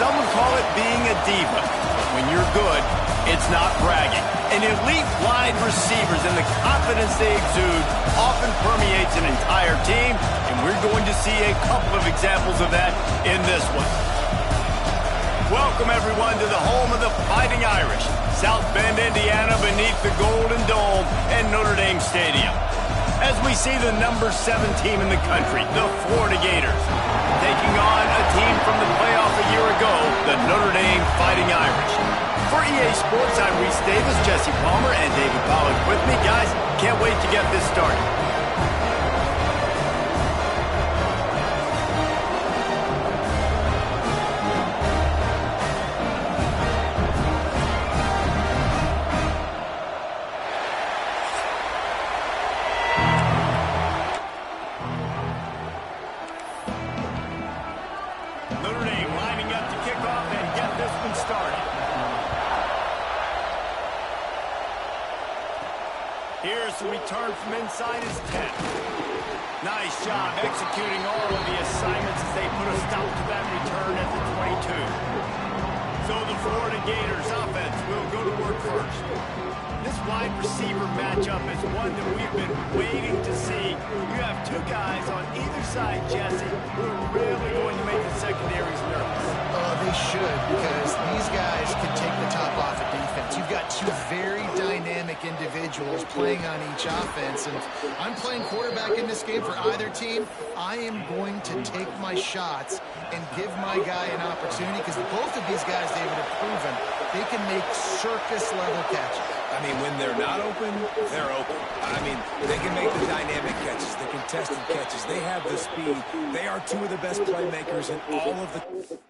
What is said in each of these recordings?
Some would call it being a diva. But when you're good, it's not bragging. And elite wide receivers and the confidence they exude often permeates an entire team, and we're going to see a couple of examples of that in this one. Welcome, everyone, to the home of the Fighting Irish, South Bend, Indiana, beneath the Golden Dome and Notre Dame Stadium. As we see the number 7 team in the country, the Florida Gators, taking on a team from the playoff a year ago, the Notre Dame Fighting Irish. For EA Sports, I'm Reese Davis, Jesse Palmer, and David Pollack with me. Guys, can't wait to get this started. Notre Dame lining up to kick off and get this one started. Here's the return from inside his 10. Nice job executing all of the assignments as they put a stop to that return at the 22. So the Florida Gators offense will go to work first. This wide receiver matchup is one that we've been waiting to see. You have two guys on either side, Jesse, who are really going to make the secondaries nervous. They should, because these guys can take the top off of defense. You've got two very dynamic individuals playing on each offense, and I'm playing quarterback in this game for either team. I am going to take my shots and give my guy an opportunity, because both of these guys, David, have proven they can make circus-level catches. I mean, when they're not open, they're open. I mean, they can make the dynamic catches, the contested catches. They have the speed. They are two of the best playmakers in all of the...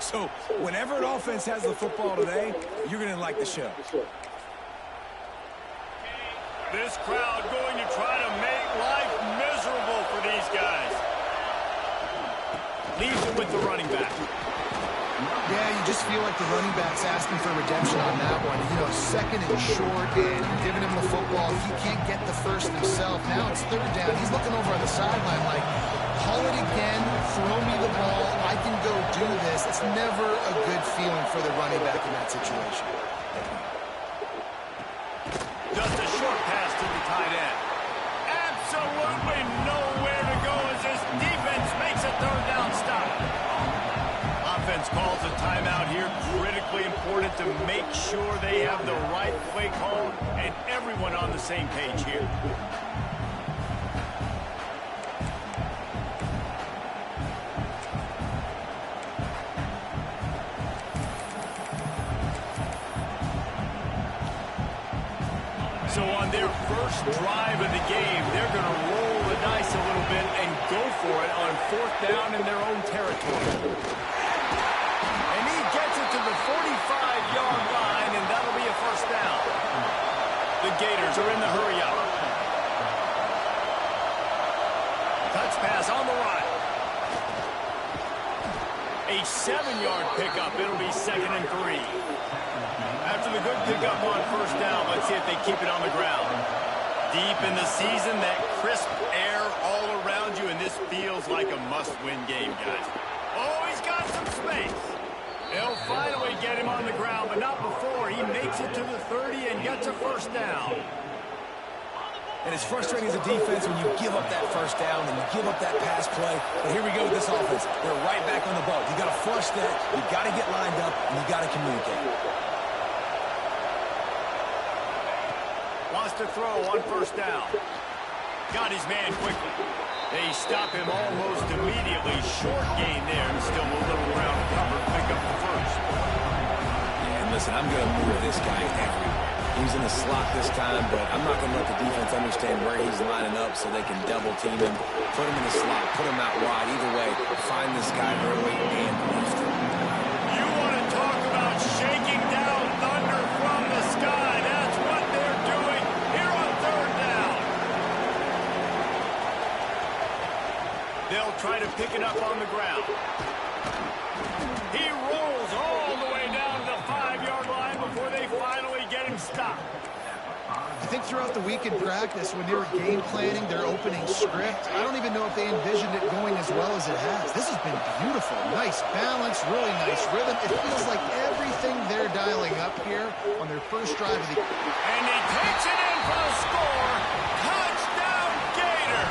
So, whenever an offense has the football today, you're going to like the show. This crowd going to try to make life miserable for these guys. Leaves it with the running back. Yeah, you just feel like the running back's asking for redemption on that one. You know, second and short, and you're giving him the football. He can't get the first himself. Now it's third down. He's looking over on the sideline like, call it again, throw me the ball, I can go do this. It's never a good feeling for the running back in that situation. Just a short pass to the tight end. Absolutely nowhere to go as this defense makes a third down stop. Offense calls a timeout here. Critically important to make sure they have the right play call and everyone on the same page here. So on their first drive of the game, they're going to roll the dice a little bit and go for it on fourth down in their own territory. And he gets it to the 45-yard line, and that'll be a first down. The Gators are in the hurry-up. Touch pass on the right. A 7-yard pickup. It'll be 2nd and 3. After the good pickup on first down, let's see if they keep it on the ground. Deep in the season, that crisp air all around you, and this feels like a must-win game, guys. Oh, he's got some space. They'll finally get him on the ground, but not before. He makes it to the 30 and gets a first down. And it's frustrating as a defense when you give up that first down and you give up that pass play. But here we go with this offense. They're right back on the boat. You got to flush that. You got to get lined up, and you got to communicate. Wants to throw on first down. Got his man quickly. They stop him almost immediately. Short gain there, and still a little ground cover. Pick up the first. Yeah, and listen, I'm going to move this guy everywhere. He's in the slot this time, but I'm not going to let the defense understand where he's lining up so they can double team him, put him in the slot, put him out wide. Either way, find this guy early and lift him. You want to talk about shaking down thunder from the sky. That's what they're doing here on third down. They'll try to pick it up on the ground. He rolls all the way down to the 5-yard line before they finally get him stopped. I think throughout the week in practice, when they were game planning their opening script, I don't even know if they envisioned it going as well as it has. This has been beautiful. Nice balance, really nice rhythm. It feels like everything they're dialing up here on their first drive of the... And he takes it in for the score. Touchdown, Gator!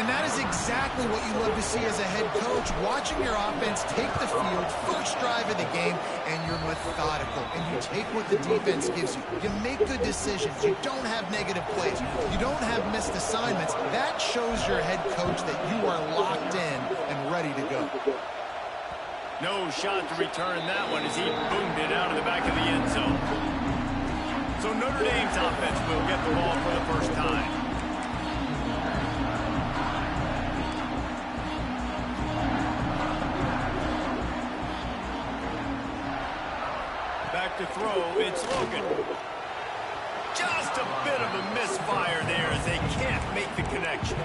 And that is exactly what you love to see as a head coach, watching your offense take the field, first drive of the game, and you're methodical, and you take what the defense gives you. You make good decisions. You don't have negative plays. You don't have missed assignments. That shows your head coach that you are locked in and ready to go. No shot to return that one as he boomed it out of the back of the end zone. So Notre Dame's offense will get the ball for the first time. Back to throw, it's Logan. Just a bit of a misfire there as they can't make the connection.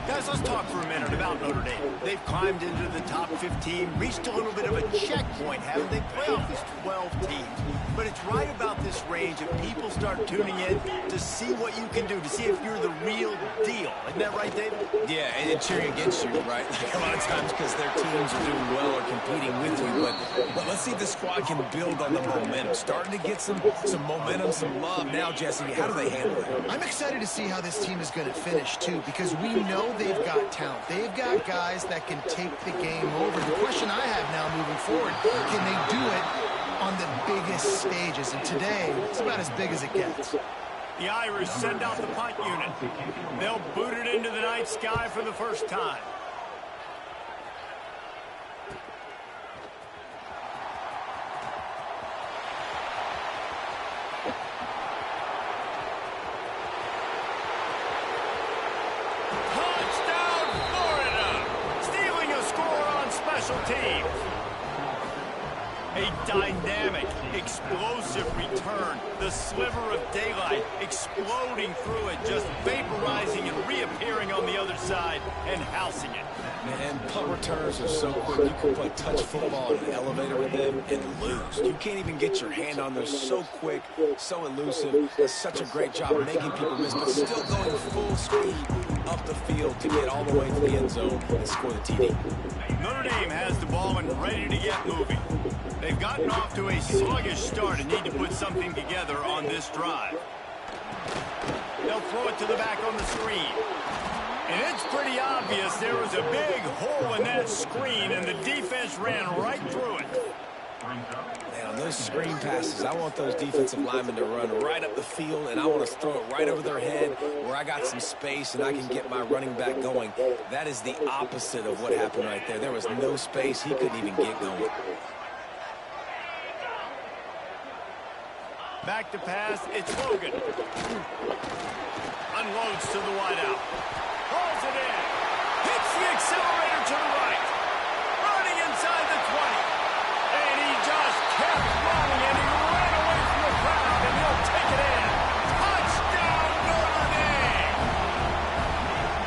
Guys, let's talk for a minute about Notre Dame. They've climbed into the top 15, reached a little bit of a checkpoint, haven't they? Playoff is 12 teams. But it's right about this range if people start tuning in to see what you can do, to see if you're the real deal. Isn't that right, David? Yeah, and cheering against you, right? A lot of times because their teams are doing well or competing with you. But let's see if the squad can build on the momentum. Starting to get some momentum, some love. Now, Jesse, how do they handle it? I'm excited to see how this team is going to finish, too, because we know they've got talent. They've got guys that can take the game over. The question I have now moving forward, can they do it on the biggest stages? And today, it's about as big as it gets. The Irish send out the punt unit. They'll boot it into the night sky for the first time. Teams. A dynamic, explosive return. The sliver of daylight exploding through it, just vaporizing and reappearing on the other side and housing it. Man, punt returns are so quick. You can play touch football in an elevator with them and lose. You can't even get your hand on them. So quick, so elusive. Does such a great job making people miss, but still going full speed up the field to get all the way to the end zone and score the TD. Notre Dame has the ball and ready to get moving. They've gotten off to a sluggish start and need to put something together on this drive. They'll throw it to the back on the screen. And it's pretty obvious there was a big hole in that screen, and the defense ran right through it. Man, on those screen passes, I want those defensive linemen to run right up the field, and I want to throw it right over their head where I got some space and I can get my running back going. That is the opposite of what happened right there. There was no space. He couldn't even get going. Back to pass, it's Logan. Unloads to the wideout. Hauls it in. Hits the accelerator to the right. Running inside the 20. And he just kept running, and he ran away from the crowd, and he'll take it in. Touchdown, Notre Dame!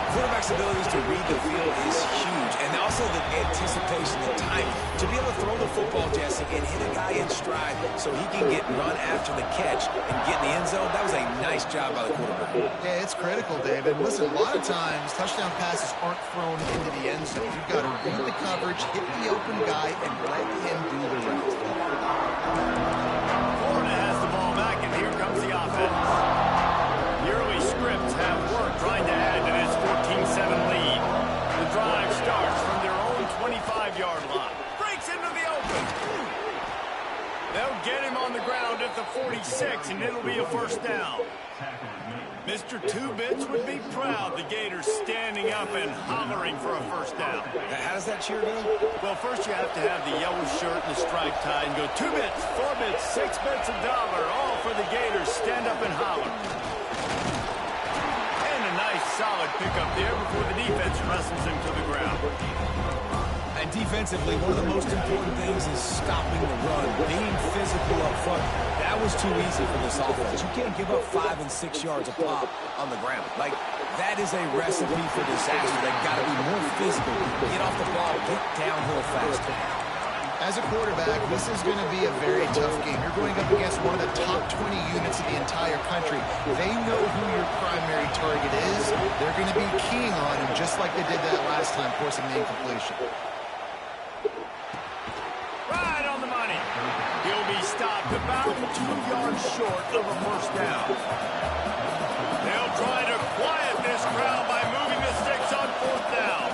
Quarterback's abilities to read the field is huge, and also the anticipation, the timing. To be able to throw the football, Jesse, and hit a guy in stride so he can get run after the catch and get in the end zone, that was a nice job by the quarterback. Yeah, it's critical, David. Listen, a lot of times, touchdown passes aren't thrown into the end zone. You've got to read the coverage, hit the open guy, and let him do the rest. Florida has the ball back, and here comes the offense. The early scripts have worked trying to add to this 14-7 lead. The drive starts from their own 25-yard line. Breaks into the open. They'll get him on the ground at the the 46, and it'll be a first down. Mr. Two-Bits would be proud the Gators standing up and hollering for a first down. How does that cheer go? Well, first you have to have the yellow shirt and the stripe tie and go 2 bits, 4 bits, 6 bits, $1, all for the Gators. Stand up and holler. And a nice solid pickup there before the defense wrestles him to the ground. And defensively, one of the most important things is stopping the run, being physical up front. That was too easy for this offense. You can't give up 5 and 6 yards a pop on the ground. Like, that is a recipe for disaster. They've got to be more physical. Get off the ball, get downhill faster. As a quarterback, this is going to be a very tough game. You're going up against one of the top 20 units in the entire country. They know who your primary target is. They're going to be keying on him just like they did that last time, forcing the incompletion. Right on the money. He'll be stopped about 2 yards short of a first down. They'll try to quiet this crowd by moving the sticks on 4th down.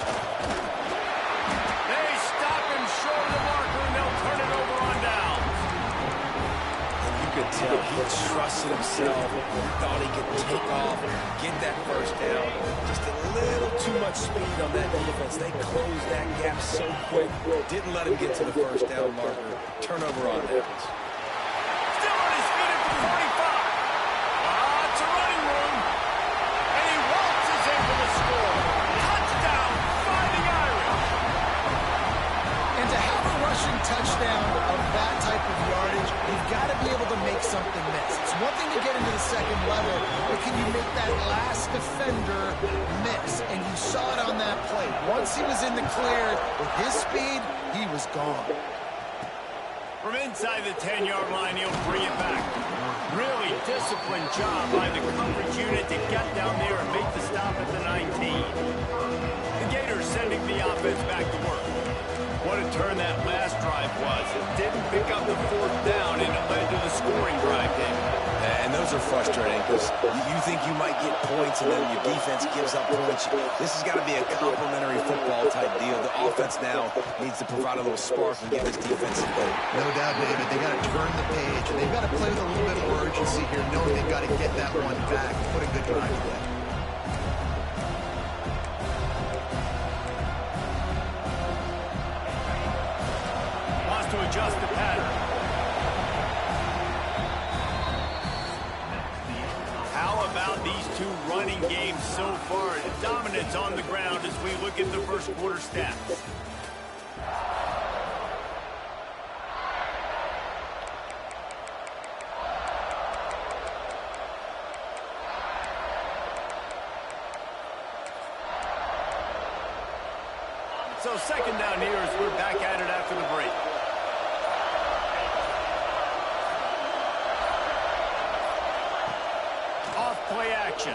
They stop him short of the marker, and they'll turn it over on down. And you could tell he trusted himself. He thought he could take off, get that first down. Just a little too much speed on that defense. They closed that gap so quick. Didn't let him get to the first down marker. Turnover on downs. Still on his feet at the 45. It's a running room. And he waltzes in for the score. Touchdown, Fighting Irish. And to have a rushing touchdown of that type of yardage, you've got to be able to make something miss. It's one thing to get into the second level, but can you make that last defender miss? And you saw it on that play. Once he was in the clear, with his speed, he was gone. From inside the 10-yard line, he'll bring it back. Really disciplined job by the coverage unit to get down there and make the stop at the 19. The Gators sending the offense back to work. What a turn that last drive was. It didn't pick up the 4th down, and it led to the scoring drive, David. And those are frustrating because you think you might get points and then your defense gives up points. This has got to be a complementary football type deal. The offense now needs to provide a little spark and give this defense a goal. No doubt, David. They got to turn the page, and they've got to play with a little bit more urgency here, knowing they've got to get that one back and put a good drive together. Wants to adjust the pattern. How about these two running games so far? Dominance on the ground as we look at the first quarter stats. So second down here as we're back at it after the break. Off-play action.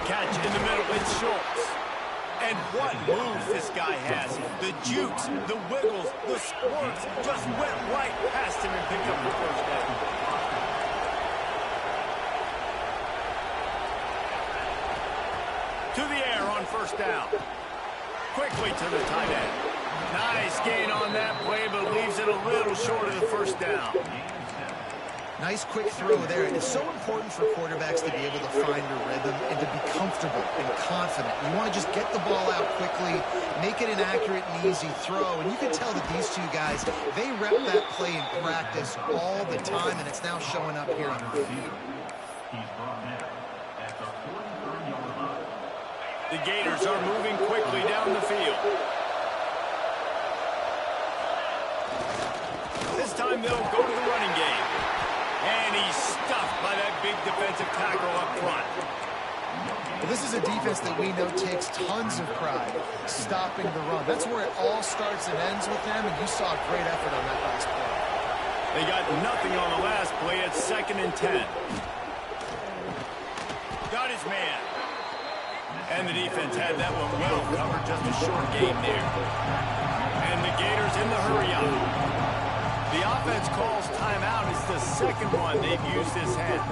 Catch in the middle, it's Schultz. And what moves this guy has. The jukes, the wiggles, the squirts just went right past him and picked up the first down. To the air on first down. Quickly to the tight end. Nice gain on that play, but leaves it a little short of the first down. Nice quick throw there. It's so important for quarterbacks to be able to find a rhythm and to be comfortable and confident. You want to just get the ball out quickly, make it an accurate and easy throw. And you can tell that these two guys, they rep that play in practice all the time, and it's now showing up here on the field. The Gators are moving quickly down the field. This time they'll go to the running game. And he's stuffed by that big defensive tackle up front. Well, this is a defense that we know takes tons of pride stopping the run. That's where it all starts and ends with them, and you saw a great effort on that last play. They got nothing on the last play. It's 2nd and 10. Got his man. And the defense had that one well covered, just a short gain there. And the Gators in the hurry-up. The offense calls timeout. It's the second one they've used this half.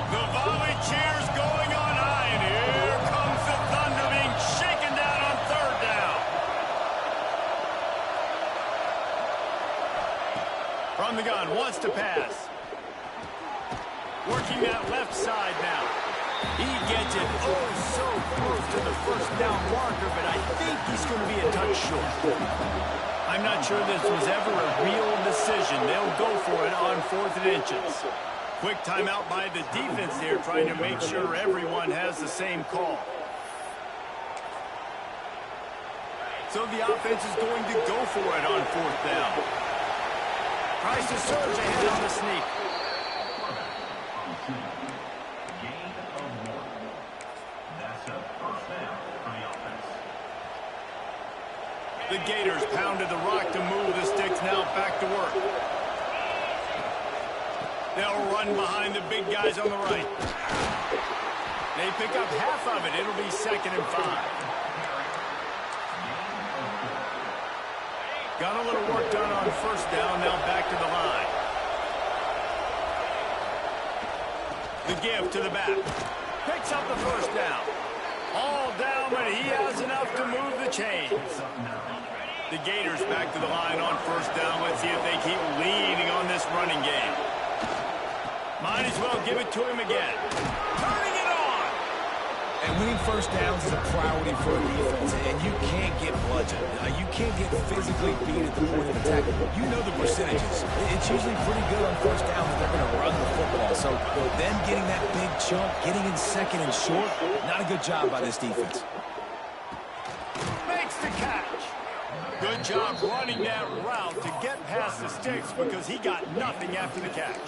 The volley cheers going on high, and here comes the Thunder being shaken down on 3rd down. From the gun, wants to pass. Working that left side now. He gets it so close to the first down marker, but I think he's going to be a touch short. I'm not sure this was ever a real decision. They'll go for it on 4th and inches. Quick timeout by the defense there, trying to make sure everyone has the same call. So the offense is going to go for it on 4th down. Tries to surge ahead on the sneak. The Gators pounded the rock to move the sticks, now back to work. They'll run behind the big guys on the right. They pick up half of it. It'll be 2nd and 5. Got a little work done on 1st down, now back to the line. The give to the back. Picks up the 1st down. All down, but he has enough to move the chains. The Gators back to the line on 1st down. Let's see if they keep leading on this running game. Might as well give it to him again. Turning it on! And winning 1st downs is a priority for a defense, and you can't get bludgeoned. You can't get physically beat at the point of attack. You know the percentages. It's usually pretty good on 1st down that they're going to run the football. So them getting that big chunk, getting in 2nd and short, not a good job by this defense. Makes the catch. Good job running that route to get past the sticks because he got nothing after the catch.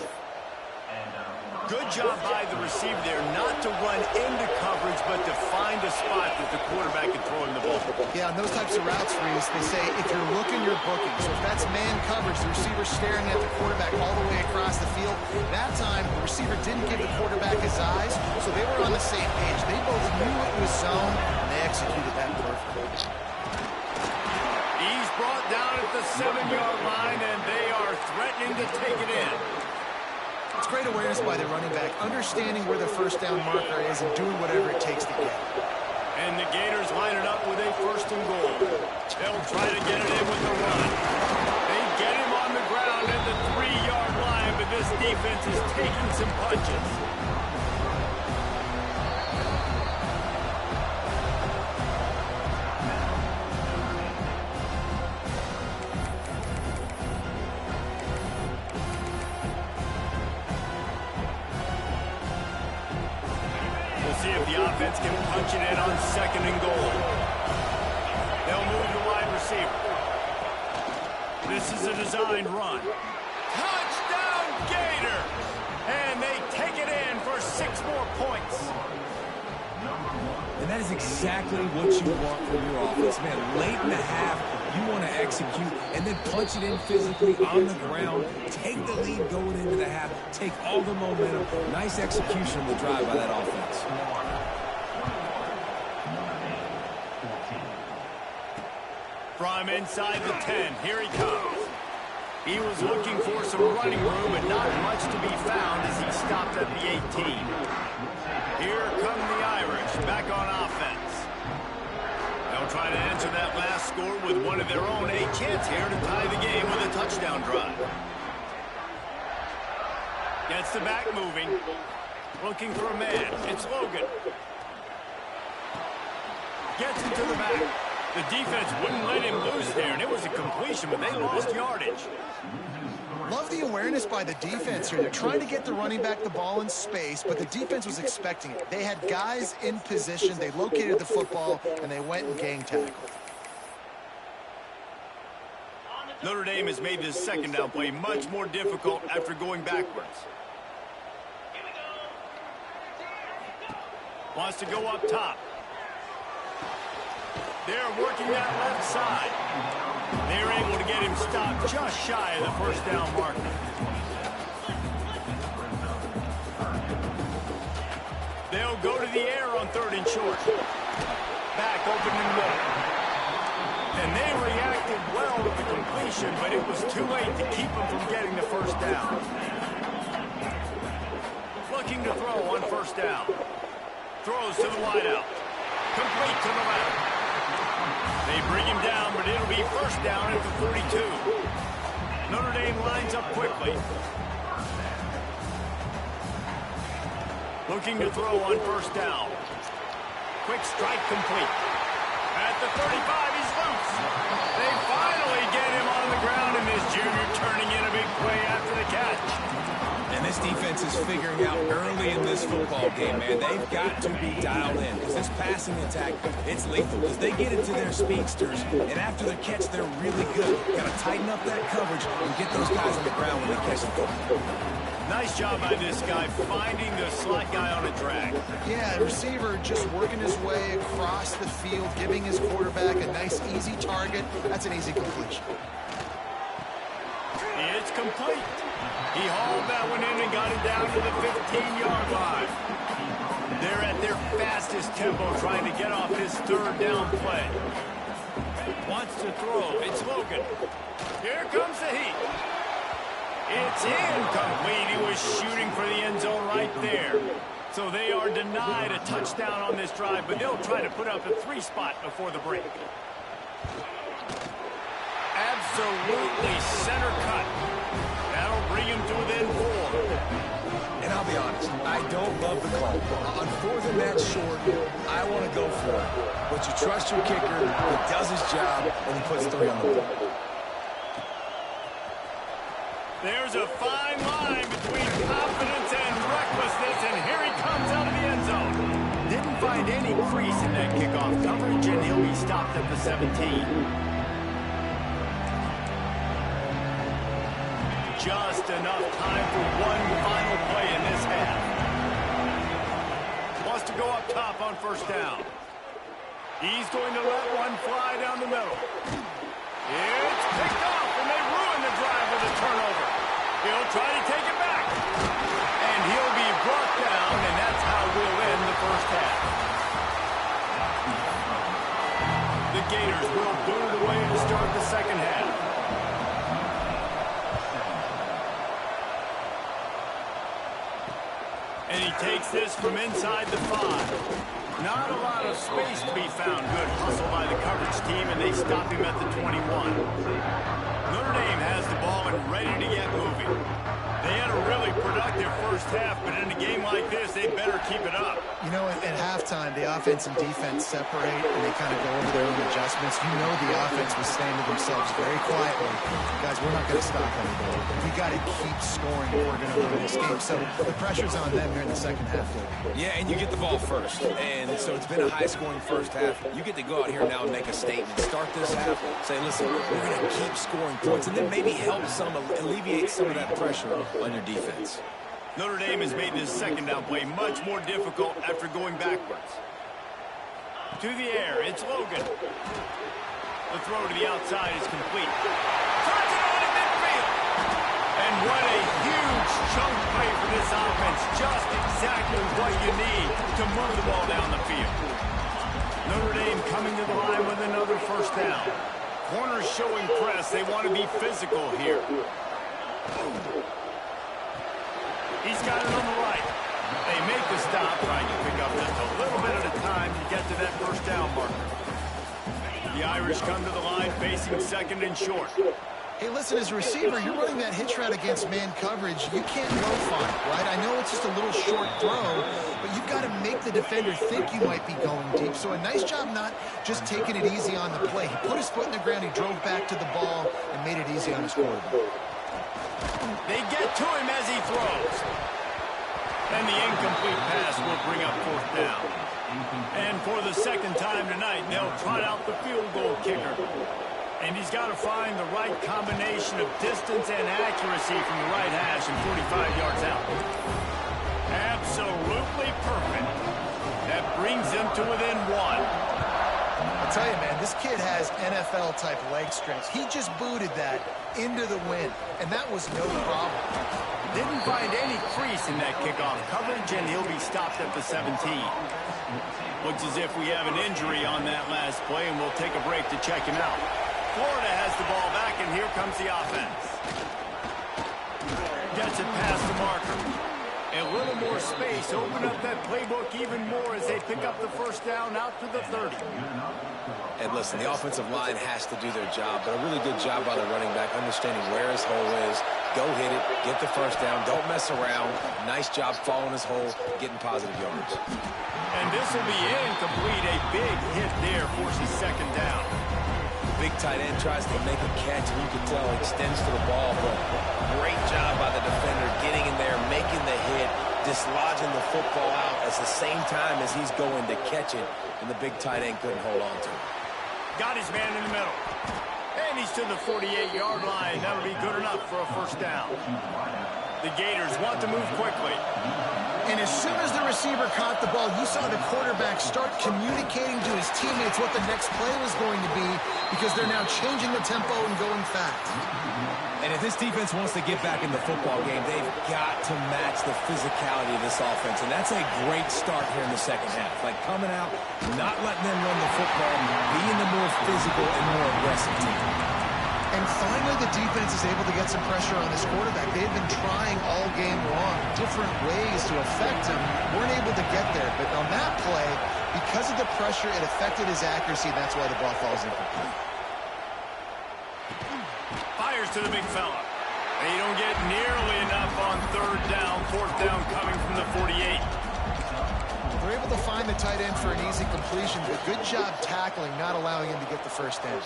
Good job by the receiver there not to run into coverage, but to find a spot that the quarterback can throw him the ball. Yeah, on those types of routes, Reese, they say if you're looking, you're booking. So if that's man coverage, the receiver's staring at the quarterback all the way across the field. That time, the receiver didn't give the quarterback his eyes, so they were on the same page. They both knew it was zone, and they executed that perfectly. He's brought down at the 7-yard line, and they are threatening to take it in. It's great awareness by the running back, understanding where the 1st down marker is and doing whatever it takes to get it. And the Gators line it up with a 1st and goal. They'll try to get it in with the run. They get him on the ground at the 3-yard line, but this defense is taking some punches. See if the offense can punch it in on 2nd and goal. They'll move the wide receiver. This is a designed run. Touchdown, Gators! And they take it in for 6 more points. And that is exactly what you want from your offense, man. Late in the half, you want to execute and then punch it in physically on the ground. Take the lead going into the half. Take all the momentum. Nice execution of the drive by that offense. From inside the 10, here he comes. He was looking for some running room, but not much to be found as he stopped at the 18. Here come the Irish, back on offense. They'll try to answer that last score with one of their own. A chance here to tie the game with a touchdown drive. Gets the back moving. Looking for a man. It's Logan. Gets into the back. The defense wouldn't let him loose there, and it was a completion, but they lost yardage. Love the awareness by the defense here. They're trying to get the running back the ball in space, but the defense was expecting it. They had guys in position. They located the football, and they went and gang tackled. Notre Dame has made this 2nd down play much more difficult after going backwards. Wants to go up top. They're working that left side. They're able to get him stopped just shy of the 1st down marker. They'll go to the air on 3rd and short. Back open in the middle. And they reacted well to the completion, but it was too late to keep them from getting the 1st down. Looking to throw on 1st down. Throws to the wideout. Complete to the left. They bring him down, but it'll be 1st down at the 42. Notre Dame lines up quickly. Looking to throw on first down. Quick strike complete. At the 35, he's loose. They finally get him on the ground, and this junior turning in a big play after the catch. And this defense is figuring out early in this football game, man. They've got to be dialed in because this passing attack, it's lethal because they get into their speedsters, and after the catch, they're really good. Got to tighten up that coverage and get those guys on the ground when they catch the football. Nice job by this guy finding the slot guy on a drag. Yeah, the receiver just working his way across the field, giving his quarterback a nice, easy target. That's an easy completion. It's complete. He hauled that one in and got it down to the 15-yard line. They're at their fastest tempo trying to get off his third down play. Wants to throw. It's Logan. Here comes the heat. It's incomplete. He was shooting for the end zone right there. So they are denied a touchdown on this drive, but they'll try to put up a 3-spot before the break. Absolutely center cut. That'll bring him to within 4. And I'll be honest, I don't love the call. On 4th and that short, I want to go for it. But you trust your kicker, he does his job, and he puts 3 on the board. There's a fine line between confidence and recklessness, and here he comes out of the end zone. Didn't find any crease in that kickoff coverage, and he'll be stopped at the 17. Just enough time for one final play in this half. Wants to go up top on first down. He's going to let one fly down the middle. It's picked off, and they ruin the drive with a turnover. He'll try to take it back. And he'll be brought down, and that's how we'll end the first half. The Gators will boot it away to start the second half. And he takes this from inside the 5. Not a lot of space to be found. Good hustle by the coverage team, and they stop him at the 21. Notre Dame has the ball and ready to get moving. They had a really productive first half, but in a game like this, they better keep it up. You know, at halftime, the offense and defense separate, and they kind of go over their own adjustments. You know the offense was saying to themselves very quietly, guys, we're not going to stop anybody. We got to keep scoring if we're going to win this game. So the pressure's on them here in the second half. Yeah, and you get the ball first. And so it's been a high-scoring first half. You get to go out here now and make a statement. Start this half, say, listen, we're going to keep scoring points, and then maybe help alleviate some of that pressure on your defense. Notre Dame has made this second down play much more difficult after going backwards. To the air, it's Logan. The throw to the outside is complete. Turns it on in midfield. And what a huge chunk play for this offense. Just exactly what you need to move the ball down the field. Notre Dame coming to the line with another first down. Corners showing press. They want to be physical here. He's got it on the right. They make the stop, trying to pick up just a little bit at a time to get to that first down marker. The Irish come to the line facing second and short. Hey, listen, as a receiver, you're running that hitch route against man coverage. You can't loaf on it, right? I know it's just a little short throw, but you've got to make the defender think you might be going deep. So a nice job not just taking it easy on the play. He put his foot in the ground, he drove back to the ball, and made it easy on his quarterback. They get to him as he throws. And the incomplete pass will bring up fourth down. And for the second time tonight, they'll trot out the field goal kicker. And he's got to find the right combination of distance and accuracy from the right hash and 45 yards out. Absolutely perfect. That brings him to within 1. I'll tell you, man, this kid has NFL-type leg strength. He just booted that into the wind, and that was no problem. Didn't find any crease in that kickoff coverage, and he'll be stopped at the 17. Looks as if we have an injury on that last play, and we'll take a break to check him out. Florida has the ball back, and here comes the offense. Gets it past the marker. A little more space, open up that playbook even more as they pick up the first down out to the 30. And listen, the offensive line has to do their job, but a really good job by the running back understanding where his hole is. Go hit it, get the first down, don't mess around. Nice job following his hole, getting positive yards. And this will be incomplete. A big hit there forces second down. Big tight end tries to make a catch, and you can tell he extends to the ball, but great job by the defender getting in there, making the hit, dislodging the football out at the same time as he's going to catch it, and the big tight end couldn't hold on to it. Got his man in the middle. And he's to the 48-yard line. That'll be good enough for a first down. The Gators want to move quickly. And as soon as the receiver caught the ball, you saw the quarterback start communicating to his teammates what the next play was going to be because they're now changing the tempo and going fast. And if this defense wants to get back in the football game, they've got to match the physicality of this offense. And that's a great start here in the second half. Like coming out, not letting them run the football, being the more physical and more aggressive team. And finally, the defense is able to get some pressure on this quarterback. They've been trying all game long, different ways to affect him. Weren't able to get there. But on that play, because of the pressure, it affected his accuracy, and that's why the ball falls incomplete. Fires to the big fella. They don't get nearly enough on third down. Fourth down coming from the 48. They're able to find the tight end for an easy completion, but good job tackling, not allowing him to get the first down.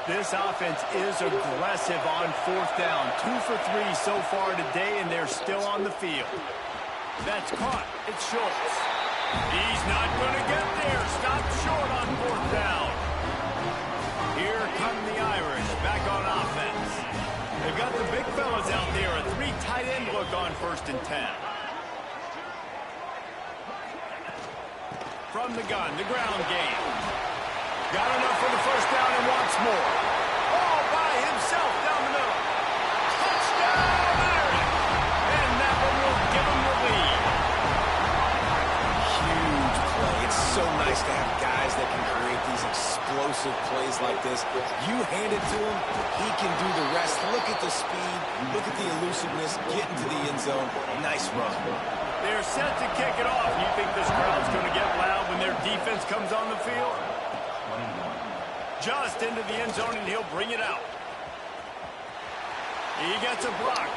This offense is aggressive on fourth down. 2 for 3 so far today, and they're still on the field. That's caught. It's Schultz. He's not going to get there. Stop short on fourth down. Here come the Irish back on offense. They've got the big fellas out there. A 3 tight end look on 1st and 10. From the gun, the ground game. Got enough for the first down and wants more. All by himself down the middle. Touchdown, Irish! And that one will give him the lead. Huge play. It's so nice to have guys that can create these explosive plays like this. You hand it to him, he can do the rest. Look at the speed. Look at the elusiveness. Get into the end zone. Nice run. They're set to kick it off. You think this crowd's going to get loud when their defense comes on the field? Just into the end zone, and he'll bring it out. He gets a block.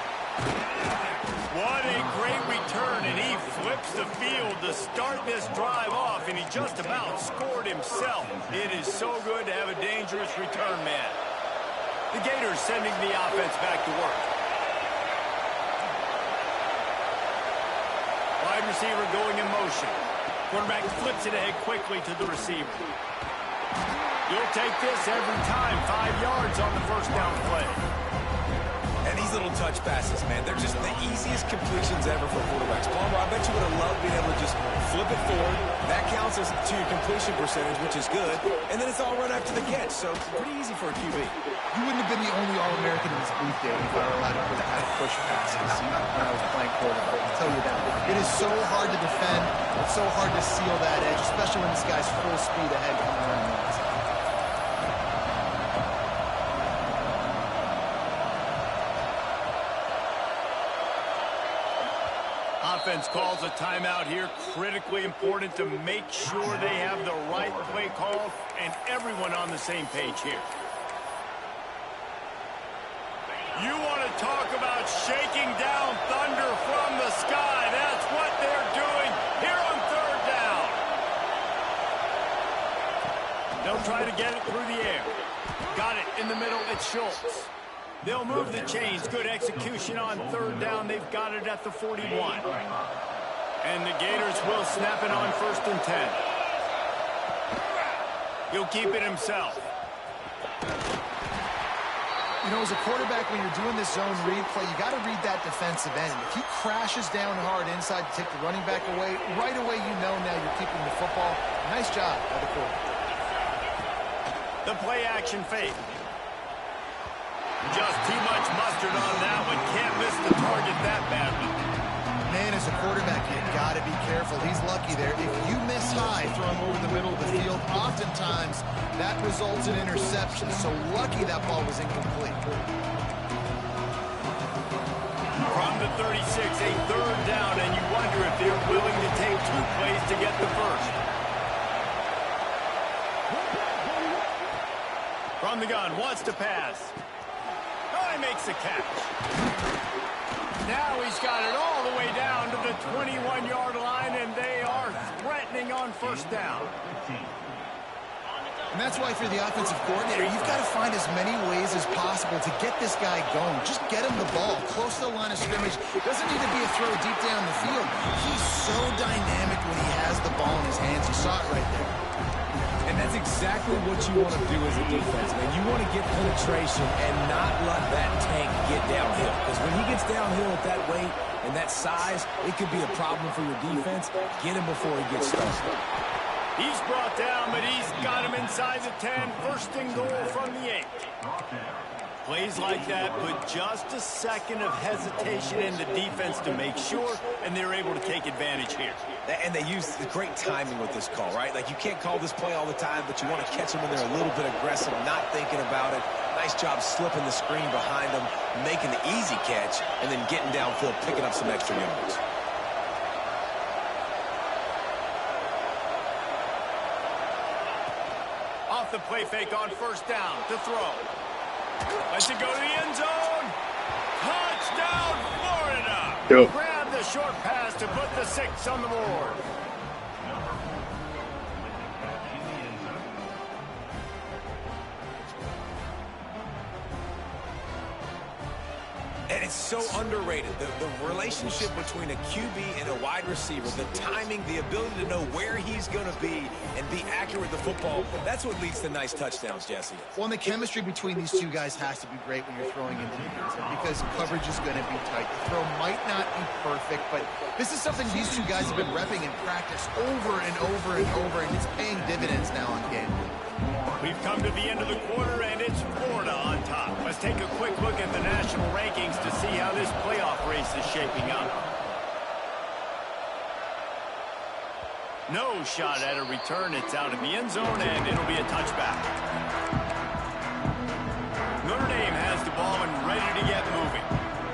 What a great return, and he flips the field to start this drive off, and he just about scored himself. It is so good to have a dangerous return man. The Gators sending the offense back to work. Wide receiver going in motion. Quarterback flips it ahead quickly to the receiver. You'll take this every time. 5 yards on the first down play. And these little touch passes, man, they're just the easiest completions ever for quarterbacks. Palmer, I bet you would have loved being able to just flip it forward. That counts as to your completion percentage, which is good. And then it's all run after the catch, so it's pretty easy for a QB. You wouldn't have been the only All-American in this booth, Dave, if I were allowed to put out push passes when I was playing quarterback. I'll tell you that. It is so hard to defend. It's so hard to seal that edge, especially when this guy's full speed ahead coming around the outside. Offense calls a timeout here. Critically important to make sure they have the right play call and everyone on the same page here. You want to talk about shaking down thunder from the sky. That's what they're doing here on third down. They'll try to get it through the air. Got it in the middle. It's Schultz. They'll move the chains. Good execution on third down. They've got it at the 41. And the Gators will snap it on 1st and 10. He'll keep it himself. You know, as a quarterback, when you're doing this zone read play, you got to read that defensive end. If he crashes down hard inside to take the running back away, right away you know now you're keeping the football. Nice job by the quarterback. The play action fake. Just too much mustard on that one. Can't miss the target that badly. Man, as a quarterback, you got to be careful. He's lucky there. If you miss high, throw him over the middle of the field, oftentimes that results in interception. So lucky that ball was incomplete. From the 36, a third down, and you wonder if they're willing to take 2 plays to get the first. From the gun, wants to pass. Oh, he makes the catch. Now he's got it all the way down to the 21-yard line, and they are threatening on first down. And that's why for the offensive coordinator, you've got to find as many ways as possible to get this guy going. Just get him the ball close to the line of scrimmage. Doesn't need to be a throw deep down the field. He's so dynamic when he has the ball in his hands. You saw it right there. And that's exactly what you want to do as a defense, man. You want to get penetration and not let that tank get downhill. Because when he gets downhill at that weight and that size, it could be a problem for your defense. Get him before he gets started. He's brought down, but he's got him inside the 10. First and goal from the 8. Plays like that put just a second of hesitation in the defense to make sure, and they're able to take advantage here. And they use the great timing with this call, right? Like, you can't call this play all the time, but you want to catch them when they're a little bit aggressive, not thinking about it. Nice job slipping the screen behind them, making the easy catch, and then getting downfield, picking up some extra yards. Off the play fake on first down to throw. Lets it go to the end zone. Touchdown, Florida. Grab the short pass to put the 6 on the board. And it's so underrated. The relationship between a QB and a wide receiver, the timing, the ability to know where he's going to be and be accurate with the football, that's what leads to nice touchdowns, Jesse. Well, and the chemistry between these two guys has to be great when you're throwing into the end zone because coverage is going to be tight. The throw might not be perfect, but this is something these two guys have been repping in practice over and over and over, and it's paying dividends now on game. We've come to the end of the quarter, and it's Florida on top. Let's take a quick look at the national rankings to see how this playoff race is shaping up. No shot at a return. It's out in the end zone, and it'll be a touchback. Notre Dame has the ball and ready to get moving.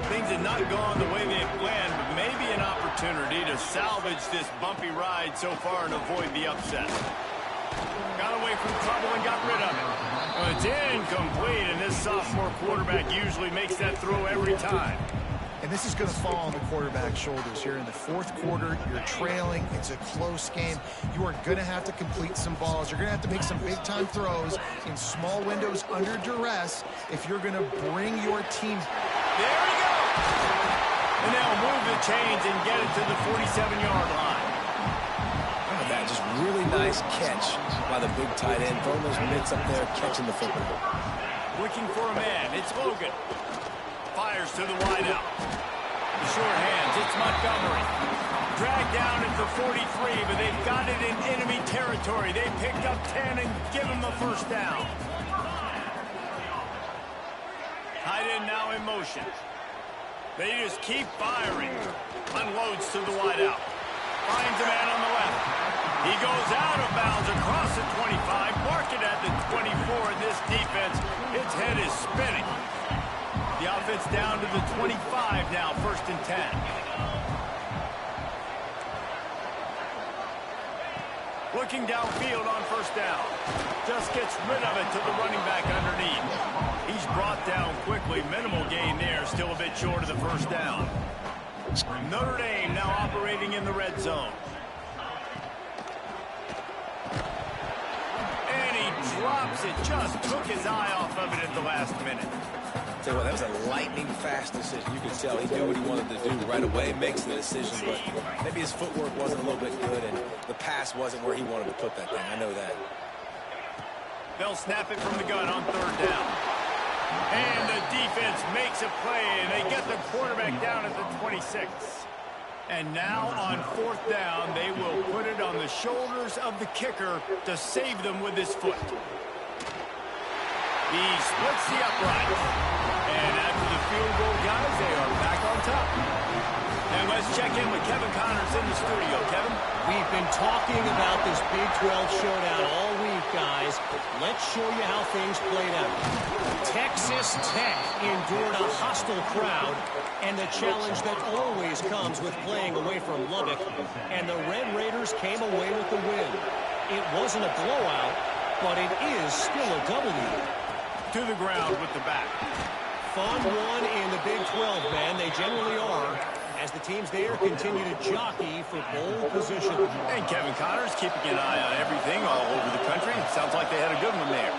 Things have not gone the way they've planned, but maybe an opportunity to salvage this bumpy ride so far and avoid the upset. Got away from trouble and got rid of it. Well, it's incomplete, and this sophomore quarterback usually makes that throw every time. And this is going to fall on the quarterback's shoulders here in the fourth quarter. You're trailing. It's a close game. You are going to have to complete some balls. You're going to have to make some big-time throws in small windows under duress if you're going to bring your team. There he goes. And they'll move the chains and get it to the 47-yard line. That just really nice catch by the big tight end. Throwing those mitts up there, catching the football. Looking for a man. It's Logan. Fires to the wideout. The short hands. It's Montgomery. Dragged down at the 43, but they've got it in enemy territory. They picked up 10 and give him the first down. Tight end now in motion. They just keep firing. Unloads to the wideout. Finds a man on the left. He goes out of bounds across the 25, mark it at the 24, and this defense, its head is spinning. The offense down to the 25 now, first and 10. Looking downfield on first down. Just gets rid of it to the running back underneath. He's brought down quickly. Minimal gain there, still a bit short of the first down. Notre Dame now operating in the red zone. And he drops it. Just took his eye off of it at the last minute. Tell you what, that was a lightning-fast decision. You could tell he knew what he wanted to do right away, makes the decision, but maybe his footwork wasn't a little bit good, and the pass wasn't where he wanted to put that thing. I know that. They'll snap it from the gun on third down. And the defense makes a play, and they get the quarterback down at the 26. And now on fourth down, they will put it on the shoulders of the kicker to save them with his foot. He splits the upright. And after the field goal, guys, they are back on top. And let's check in with Kevin Connors in the studio. Kevin? We've been talking about this Big 12 showdown all week. guys. Let's show you how things played out. Texas Tech endured a hostile crowd and the challenge that always comes with playing away from Lubbock. And the Red Raiders came away with the win. It wasn't a blowout, but it is still a W. To the ground with the back. Fun one in the Big 12, man. They generally are, as the teams there continue to jockey for bowl position. And Kevin Connors keeping an eye on everything all over the country. Sounds like they had a good one there.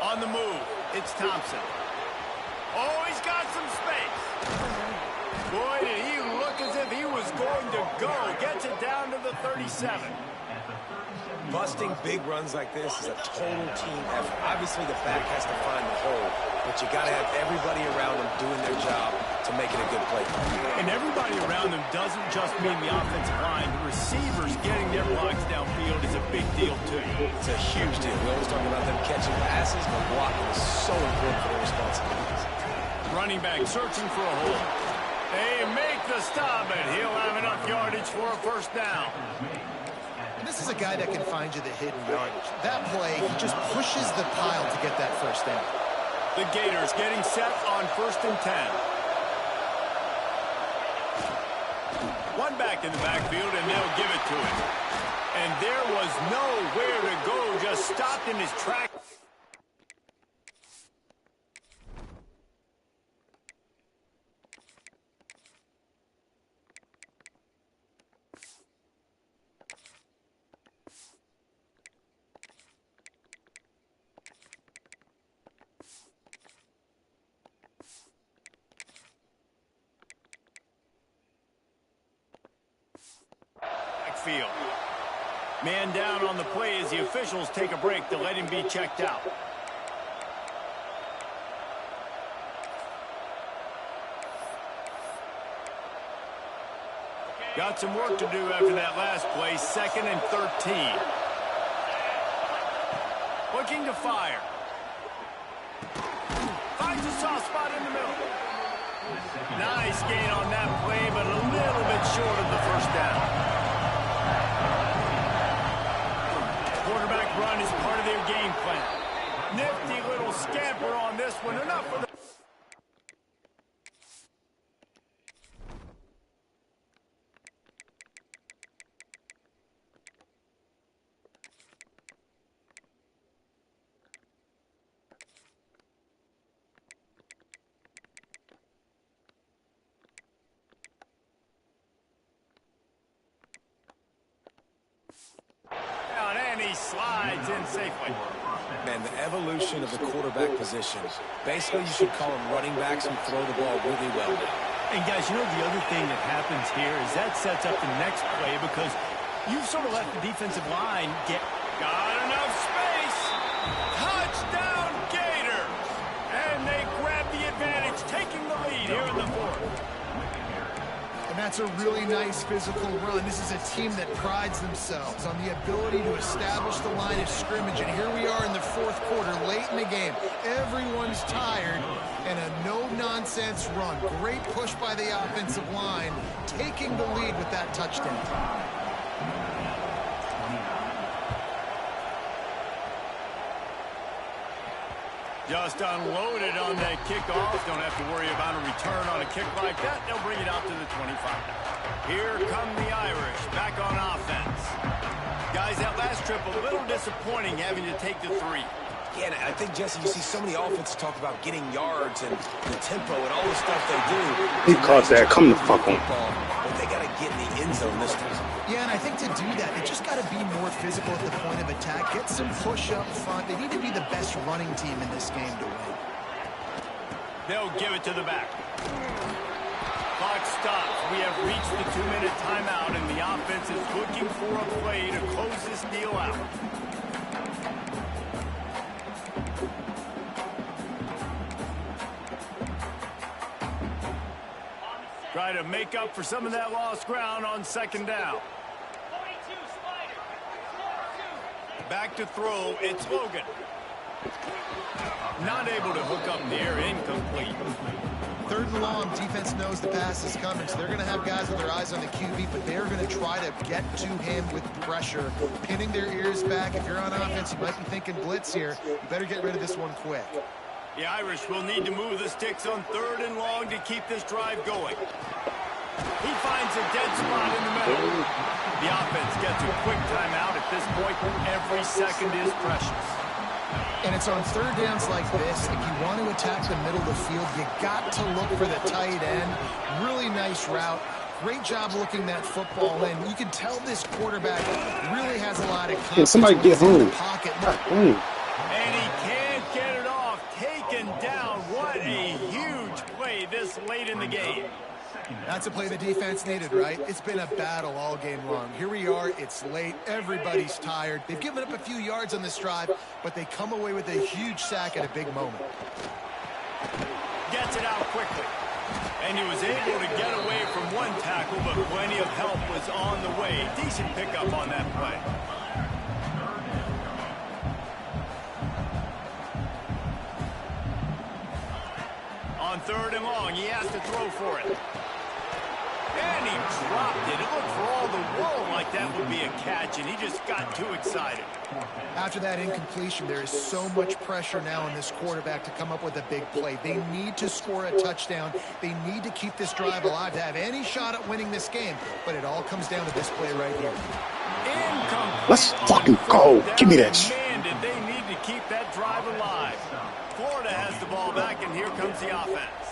On the move, it's Thompson. Oh, he's got some space. Boy, did he look as if he was going to go. Gets it down to the 37. Busting big runs like this is a total team effort. Obviously, the back has to find the hole, but you got to have everybody around them doing their job to make it a good play. And everybody around them doesn't just mean the offensive line. The receivers getting their blocks downfield is a big deal, too. It's a huge deal. We always talk about them catching passes, but blocking is so important for their responsibilities. Running back searching for a hole. They make the stop, and he'll have enough yardage for a first down. This is a guy that can find you the hidden yardage. That play, he just pushes the pile to get that first down. The Gators getting set on 1st and 10. One back in the backfield, and they'll give it to him. And there was nowhere to go, just stopped in his tracks. Field. Man down on the play as the officials take a break to let him be checked out. Got some work to do after that last play. 2nd and 13. Looking to fire. Finds a soft spot in the middle. Nice gain on that play, but a little bit short of the first down. Quarterback run is part of their game plan. Nifty little scamper on this one. Enough for the... And he slides in safely. Man, the evolution of the quarterback position. Basically, you should call them running backs who throw the ball really well now. And guys, you know the other thing that happens here is that sets up the next play because you've sort of let the defensive line get... Got enough space. Touchdown Gators. And they grab the advantage, taking the lead here in the 4th. And that's a really nice physical run. This is a team that prides themselves on the ability to establish the line of scrimmage. And here we are in the 4th quarter, late in the game. Everyone's tired, and a no-nonsense run. Great push by the offensive line, taking the lead with that touchdown. Just unloaded on that kickoff. Don't have to worry about a return on a kick like that. They'll bring it out to the 25. Here come the Irish back on offense. Guys, that last trip a little disappointing having to take the 3. Yeah, and I think, Jesse, you see so many offenses talk about getting yards and the tempo and all the stuff they do. He caught that. Come the fuck on. But they got to get in the end zone this time. Yeah, and I think to do that, they just got to be more physical at the point of attack. Get some push up front. They need to be the best running team in this game to win. They'll give it to the back. Clock stops. We have reached the 2-minute timeout, and the offense is looking for a play to close this deal out. Try to make up for some of that lost ground on 2nd down. Back to throw, it's Logan. Not able to hook up there, incomplete. 3rd and long, defense knows the pass is coming, so they're going to have guys with their eyes on the QB, but they're going to try to get to him with pressure, pinning their ears back. If you're on offense, you might be thinking blitz here. You better get rid of this one quick. The Irish will need to move the sticks on 3rd and long to keep this drive going. He finds a dead spot in the middle. The offense gets a quick timeout at this point. Every second is precious. And it's on 3rd downs like this. If you want to attack the middle of the field, you got to look for the tight end. Really nice route. Great job looking that football in. You can tell this quarterback really has a lot of confidence. Can somebody get home? Pocket. And he can't get it off. Taken down. What a huge play this late in the game. That's a play the defense needed, right? It's been a battle all game long. Here we are. It's late. Everybody's tired. They've given up a few yards on this drive, but they come away with a huge sack at a big moment. Gets it out quickly. And he was able to get away from one tackle, but plenty of help was on the way. Decent pickup on that play. On 3rd and long, he has to throw for it. And he dropped it. It looked for all the world like that would be a catch, and he just got too excited. After that incompletion, there is so much pressure now on this quarterback to come up with a big play. They need to score a touchdown. They need to keep this drive alive to have any shot at winning this game. But it all comes down to this play right here. Incomplete. Let's fucking go. Give me that shit. Man, did they need to keep that drive alive. Florida has the ball back, and here comes the offense.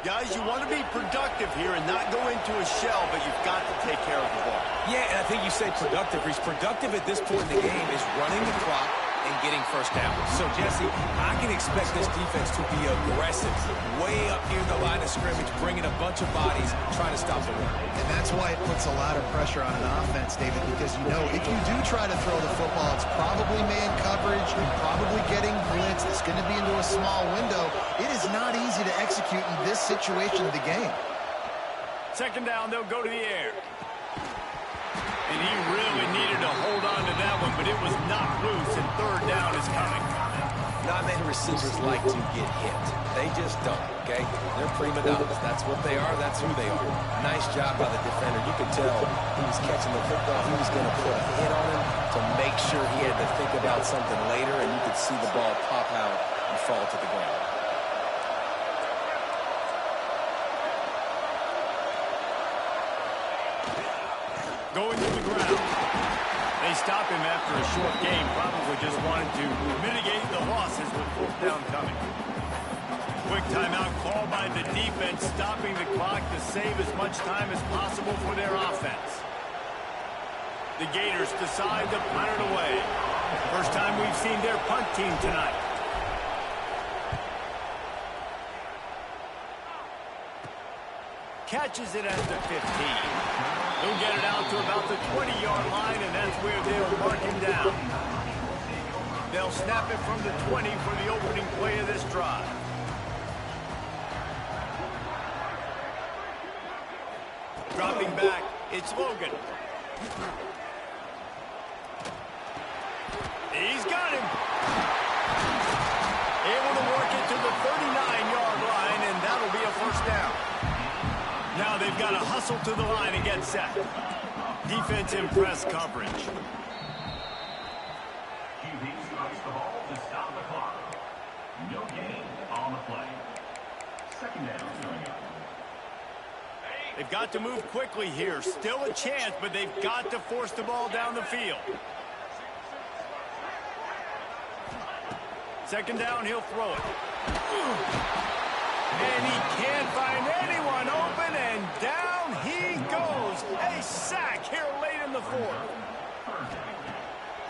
Guys, you want to be productive here and not go into a shell, but you've got to take care of the ball. Yeah, and I think you say productive. He's productive at this point in the game is running the clock and getting first down. So, Jesse, I can expect this defense to be aggressive, way up near the line of scrimmage, bringing a bunch of bodies, trying to stop the run. And that's why it puts a lot of pressure on an offense, David, because you know if you do try to throw the football, it's probably man coverage and probably getting blitz. It's going to be into a small window. It is not easy to execute in this situation of the game. 2nd down, they'll go to the air. And he really needed to hold on to that one, but it was knocked loose, and 3rd down is coming. Not many receivers like to get hit. They just don't, okay? They're prima donnas. That's what they are. That's who they are. Nice job by the defender. You could tell he was catching the football. He was going to put a hit on him to make sure he had to think about something later, and you could see the ball pop out and fall to the ground. Going to the ground. They stop him after a short game. Probably just wanted to mitigate the losses with 4th down coming. Quick timeout called by the defense, stopping the clock to save as much time as possible for their offense. The Gators decide to punt it away. First time we've seen their punt team tonight. Catches it at the 15. He'll get it out to about the 20-yard line, and that's where they'll mark him down. They'll snap it from the 20 for the opening play of this drive. Dropping back, it's Logan. He's got him. Able to work it to the 39-yard line, and that'll be a 1st down. Now they've got to hustle to the line and get set. Defense in press coverage. QB strikes the ball to stop the clock. No gain on the play. 2nd down coming up. They've got to move quickly here. Still a chance, but they've got to force the ball down the field. 2nd down, he'll throw it. And he can't find anyone open, and down he goes. A sack here late in the 4th.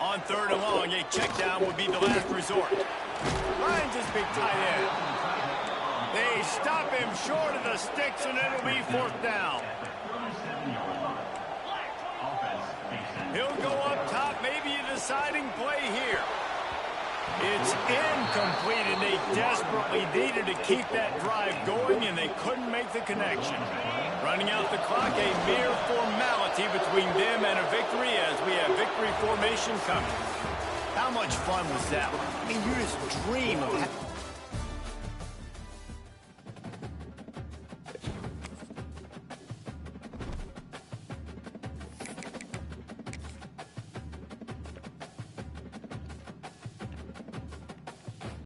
On 3rd and long, a check down would be the last resort. Finds his big tight end. They stop him short of the sticks, and it'll be 4th down. He'll go up top, maybe a deciding play here. It's incomplete, and they desperately needed to keep that drive going, and they couldn't make the connection. Running out the clock, a mere formality between them and a victory as we have victory formation coming. How much fun was that? I mean, you just dream of